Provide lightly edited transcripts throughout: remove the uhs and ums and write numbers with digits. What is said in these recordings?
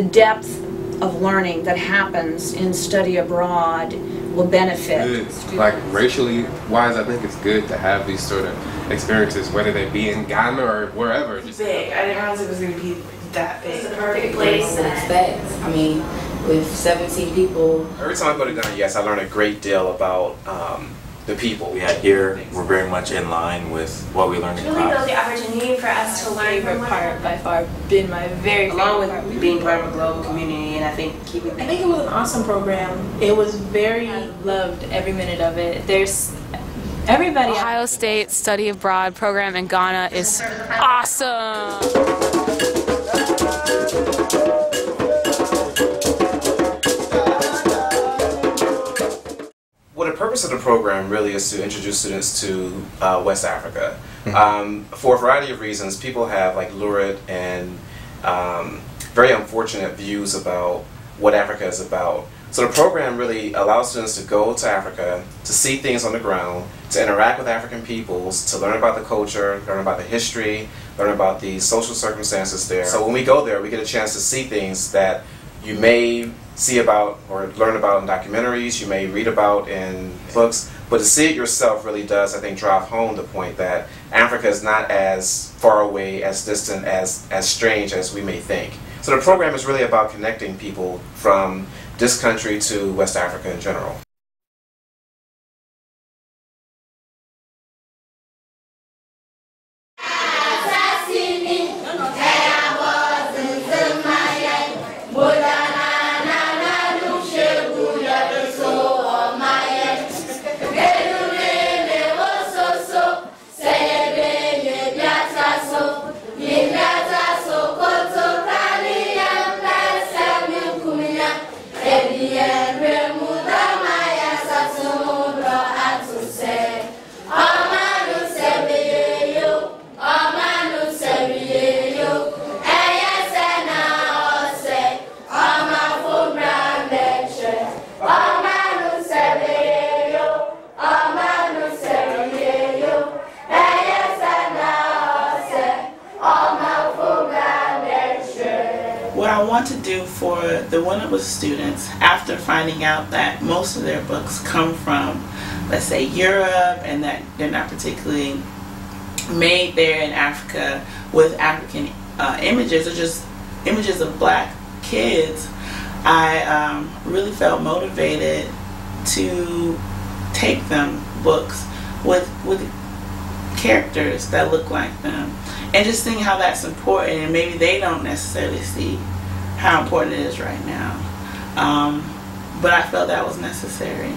the depth of learning that happens in study abroad will benefit students. Like racially wise, I think it's good to have these sort of experiences, whether they be in Ghana or wherever. Just big. I didn't realize it was going to be that big. It's the perfect place to expect. I mean, with 17 people. Every time I go to Ghana, yes, I learn a great deal about the people. We had here, we're very much in line with what we learned in really class. built the opportunity for us to learn from one part by far been my very favorite Along part. with being part of a global community, and I think keeping. I think it was an awesome program. It was very loved every minute of it. There's everybody. Ohio State Study Abroad program in Ghana is awesome. Well, the purpose of the program really is to introduce students to West Africa. For a variety of reasons, people have like lurid and very unfortunate views about what Africa is about. So the program really allows students to go to Africa, to see things on the ground, to interact with African peoples, to learn about the culture, learn about the history, learn about the social circumstances there. So when we go there, we get a chance to see things that you may see about or learn about in documentaries, you may read about in books, but to see it yourself really does, I think, drive home the point that Africa is not as far away, as distant, as strange as we may think. So the program is really about connecting people from this country to West Africa in general. What I want to do for the Winnowers students, after finding out that most of their books come from, let's say, Europe, and that they're not particularly made there in Africa with African images, or just images of black kids, I really felt motivated to take them books with characters that look like them, and just seeing how that's important, and maybe they don't necessarily see how important it is right now. But I felt that was necessary.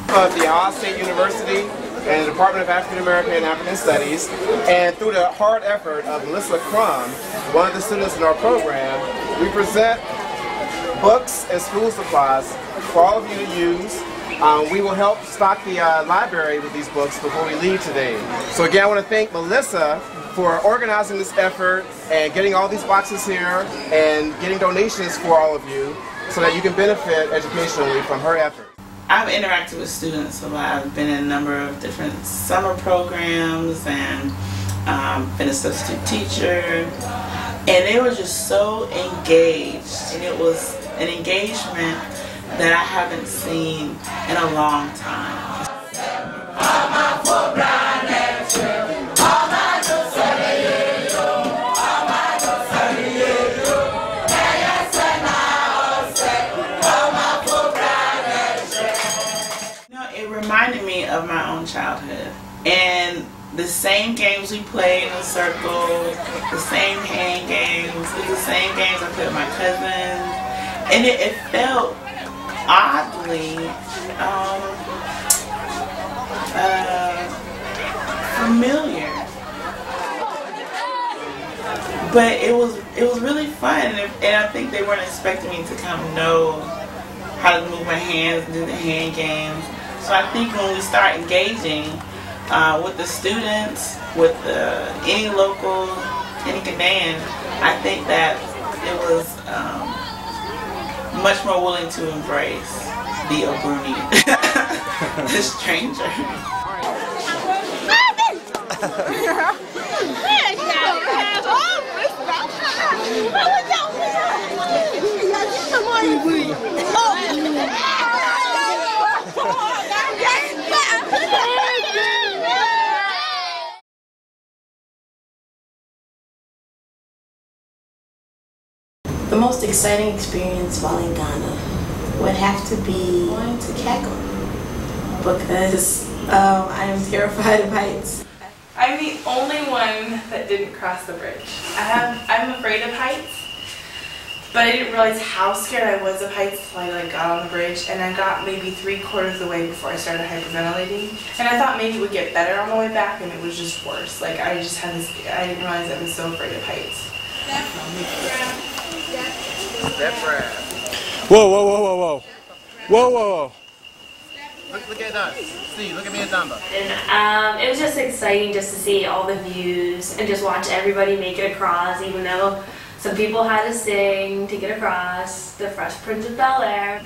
Of the Ohio State University and the Department of African American and African Studies, and through the hard effort of Melissa Crum, one of the students in our program, we present books and school supplies for all of you to use. We will help stock the library with these books before we leave today. So again, I want to thank Melissa for organizing this effort and getting all these boxes here and getting donations for all of you so that you can benefit educationally from her effort. I've interacted with students a lot. I've been in a number of different summer programs and been a substitute teacher, and they were just so engaged, and it was an engagement that I haven't seen in a long time. It reminded me of my own childhood, and the same games we played in a circle, the same hand games, the same games I played with my cousins, and it felt oddly familiar. But it was really fun, and I think they weren't expecting me to kind of know how to move my hands and do the hand games. So I think when we start engaging with the students, with any local, any Ghanaian, I think that it was much more willing to embrace the Obruni, the stranger. The most exciting experience while in Ghana would have to be going to Cackle because I am terrified of heights. I'm the only one that didn't cross the bridge. I'm afraid of heights, but I didn't realize how scared I was of heights until I got on the bridge, and I got maybe 3/4 of the way before I started hyperventilating. And I thought maybe it would get better on the way back, and it was just worse. Like I didn't realize I was so afraid of heights. Whoa, whoa, whoa, whoa, whoa. Whoa, whoa, whoa. Look at that. See, look at me and Damba. And it was just exciting just to see all the views and just watch everybody make it across, even though some people had to sing to get across. The Fresh Prince of Bel-Air.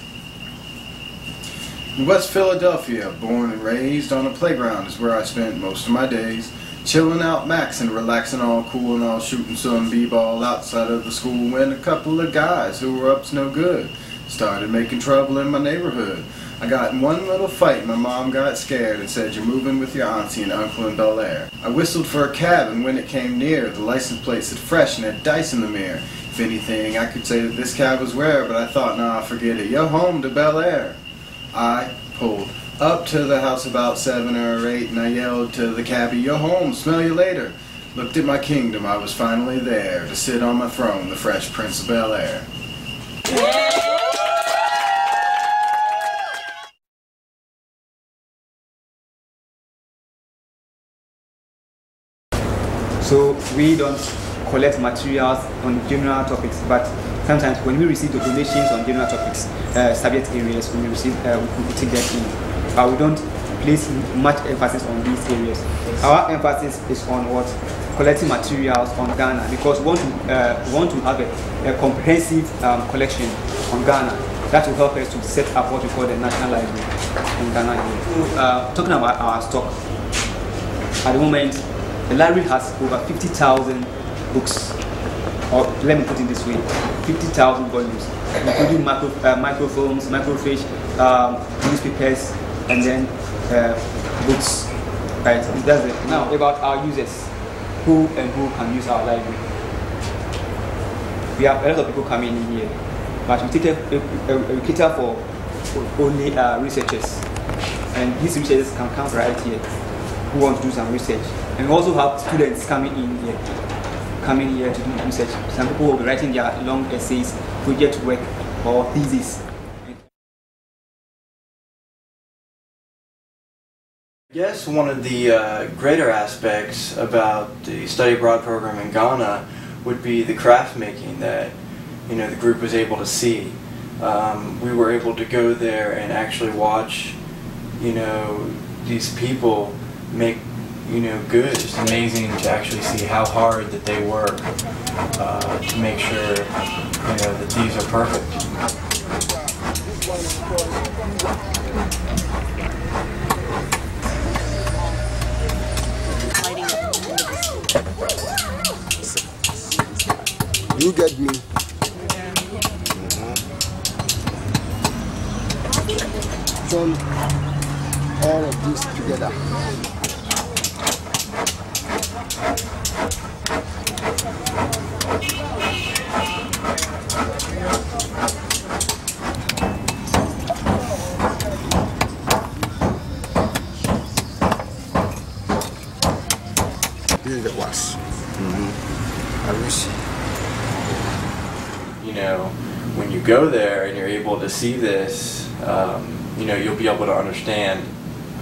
In West Philadelphia, born and raised on a playground is where I spent most of my days. Chilling out, maxing, relaxing, all cool and all, shooting some b-ball outside of the school when a couple of guys who were up to no good started making trouble in my neighborhood. I got in one little fight, my mom got scared and said, "You're moving with your auntie and uncle in Bel Air." I whistled for a cab, and when it came near, the license plate said fresh and had dice in the mirror. If anything, I could say that this cab was rare, but I thought, nah, forget it, you're home to Bel Air. I pulled up to the house about 7 or 8, and I yelled to the cabbie, "You're home, smell you later." Looked at my kingdom, I was finally there to sit on my throne, the Fresh Prince of Bel Air. So we don't collect materials on general topics, but sometimes when we receive the donations on general topics, subject areas, when we receive, we take that in. But we don't place much emphasis on these areas. Our emphasis is on what? Collecting materials on Ghana, because we want to have a comprehensive collection on Ghana that will help us to set up what we call the National Library in Ghana. Talking about our stock, at the moment, the library has over 50,000 books, or let me put it this way, 50,000 volumes, including microfilms, microfiche, newspapers, and then books. Right, that's it. Now about our users, who can use our library. We have a lot of people coming in here, but we cater for only researchers, and these researchers can come right here who want to do some research. And we also have students coming here to do research. Some people will be writing their long essays, project work, or thesis. I guess one of the greater aspects about the study abroad program in Ghana would be the craft making that the group was able to see. We were able to go there and actually watch these people make goods. It's amazing to actually see how hard that they work to make sure that these are perfect. You get me? Join all of this together. This is the wax. I wish. When you go there and you're able to see this, you'll be able to understand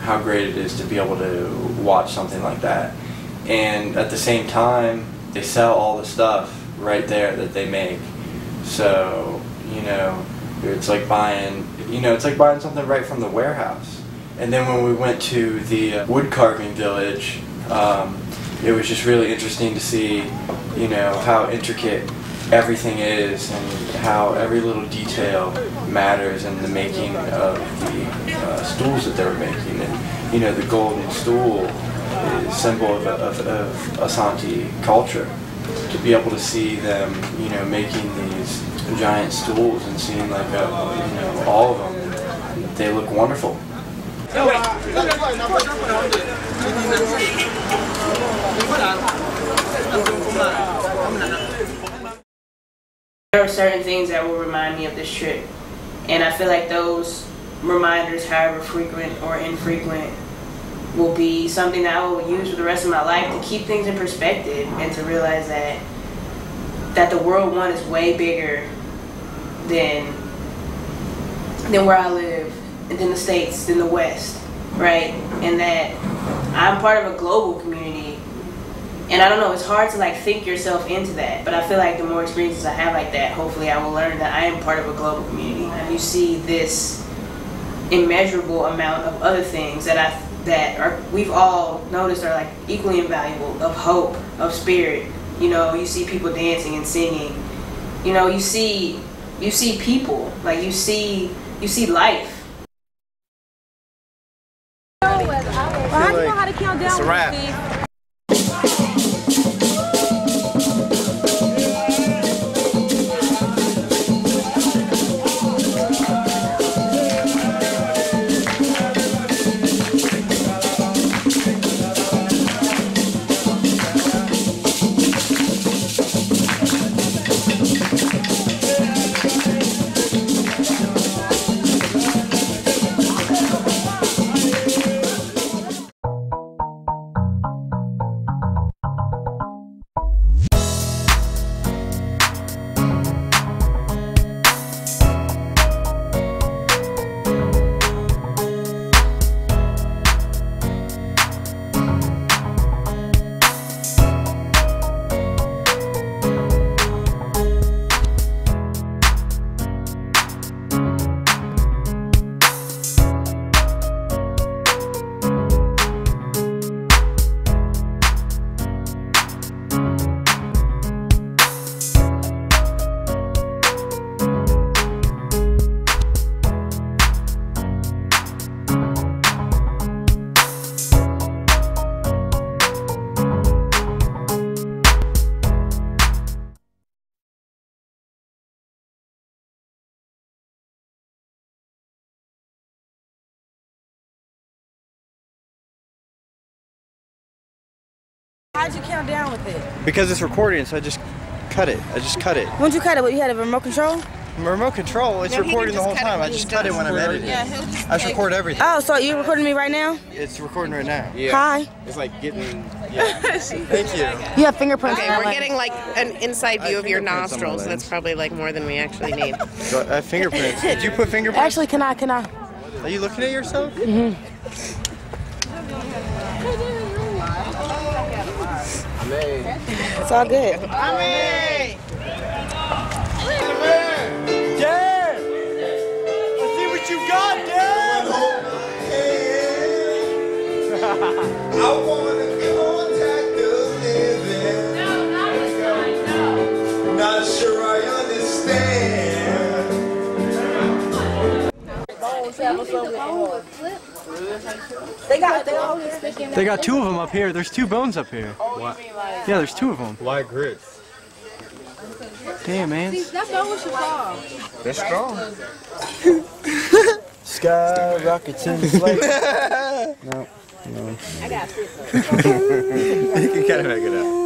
how great it is to be able to watch something like that. And at the same time, they sell all the stuff right there that they make. So, it's like buying, something right from the warehouse. And then when we went to the wood carving village, it was just really interesting to see, how intricate everything is and how every little detail matters in the making of the stools that they were making. And the golden stool is a symbol of Asante culture. To be able to see them, making these giant stools and seeing all of them, they look wonderful. There are certain things that will remind me of this trip, and I feel like those reminders, however frequent or infrequent, will be something that I will use for the rest of my life to keep things in perspective and to realize that the world one is way bigger than where I live, and than the States, than the West, right? And that I'm part of a global community. And I don't know, it's hard to like think yourself into that, but I feel like the more experiences I have like that, hopefully I will learn that I am part of a global community. And you see this immeasurable amount of other things that we've all noticed are like equally invaluable, of hope, of spirit. You know, you see people dancing and singing. You know, you see people, like you see life. Well, how do you know how to count down? It's a wrap. Steve? How'd you count down with it? Because it's recording, so I just cut it. When'd you cut it? What, you had a remote control? Remote control, it's recording the whole time. I just cut it when I'm editing. Yeah, I just record everything. Oh, so you're recording me right now? It's recording right now. Yeah. Hi. It's like getting. Yeah. Thank you. You have fingerprints. Okay, we're getting like an inside view of your nostrils. That's probably like more than we actually need. So I have fingerprints. Did you put fingerprints? Actually, can I? Are you looking at yourself? Mm-hmm. It's all good. Dad! Let's see what you got, Dad! I wanna contact the living. No, not sure I understand. They got two of them up here. There's two bones up here. What? Yeah, there's two of them. Why grits? Damn, man. That bone was strong. They're strong. Sky rockets in flight. No. I got You can kind of make it up.